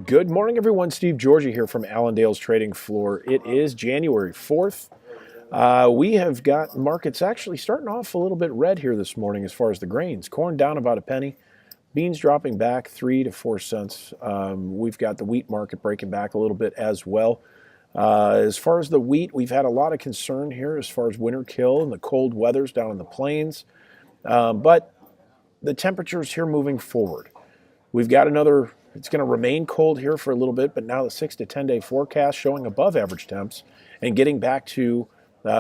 Good morning, everyone. Steve Georgie here from Allendale's Trading Floor. It is January 4th. We have got markets actually starting off a little bit red here this morning as far as the grains. Corn down about a penny. Beans dropping back 3 to 4 cents. We've got the wheat market breaking back a little bit as well. As far as the wheat, we've had a lot of concern here as far as winter kill and the cold weathers down in the plains. But the temperatures here moving forward. We've got another, it's going to remain cold here for a little bit, but now the 6 to 10 day forecast showing above average temps and getting back to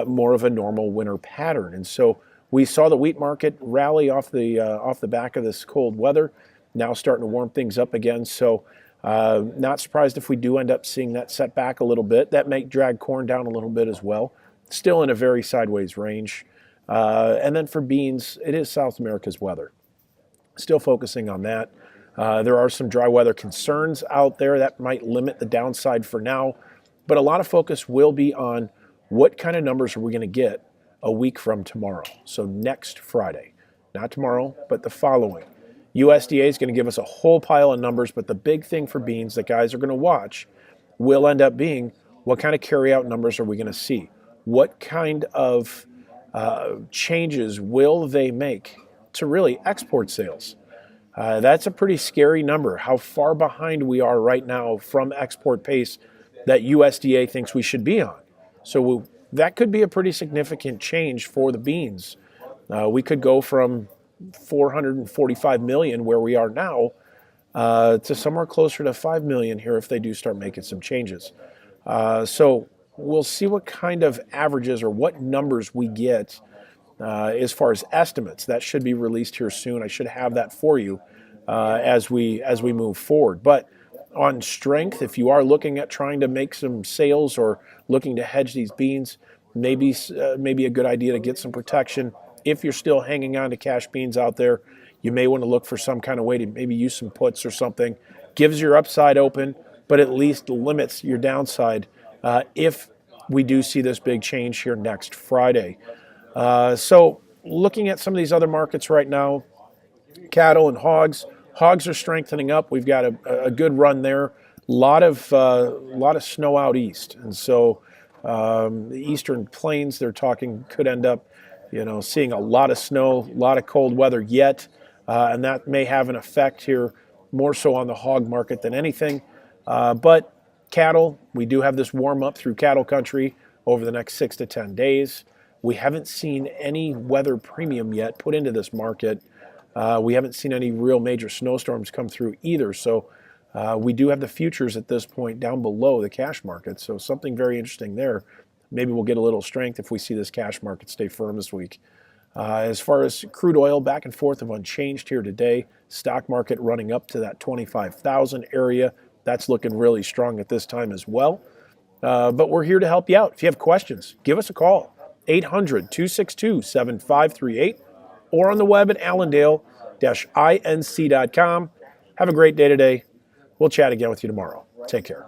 more of a normal winter pattern. And so we saw the wheat market rally off the back of this cold weather, now starting to warm things up again. So not surprised if we do end up seeing that set back a little bit. That may drag corn down a little bit as well. Still in a very sideways range. And then for beans, it is South America's weather. Still focusing on that. There are some dry weather concerns out there that might limit the downside for now, but a lot of focus will be on what kind of numbers are we going to get a week from tomorrow. So next Friday, not tomorrow, but the following. USDA is going to give us a whole pile of numbers, but the big thing for beans that guys are going to watch will end up being what kind of carryout numbers are we going to see? What kind of changes will they make to really export sales? That's a pretty scary number, how far behind we are right now from export pace that USDA thinks we should be on. So that could be a pretty significant change for the beans. We could go from 445 million where we are now to somewhere closer to 5 million here if they do start making some changes. So we'll see what kind of averages or what numbers we get as far as estimates. That should be released here soon. I should have that for you as we move forward. But on strength, if you are looking at trying to make some sales or looking to hedge these beans, maybe a good idea to get some protection. If you're still hanging on to cash beans out there, you may want to look for some kind of way to maybe use some puts or something. Gives your upside open, but at least limits your downside if we do see this big change here next Friday. So looking at some of these other markets right now, cattle and hogs are strengthening up. We've got a good run there. A lot of snow out east, and so the eastern plains they're talking could end up, seeing a lot of snow, a lot of cold weather yet, and that may have an effect here more so on the hog market than anything. But cattle, we do have this warm up through cattle country over the next 6 to 10 days. We haven't seen any weather premium yet put into this market. We haven't seen any real major snowstorms come through either. So we do have the futures at this point down below the cash market. So something very interesting there. Maybe we'll get a little strength if we see this cash market stay firm this week. As far as crude oil, back and forth of unchanged here today. Stock market running up to that 25,000 area. That's looking really strong at this time as well. But we're here to help you out. If you have questions, give us a call. 800-262-7538 or on the web at allendale-inc.com. Have a great day today. We'll chat again with you tomorrow. Take care.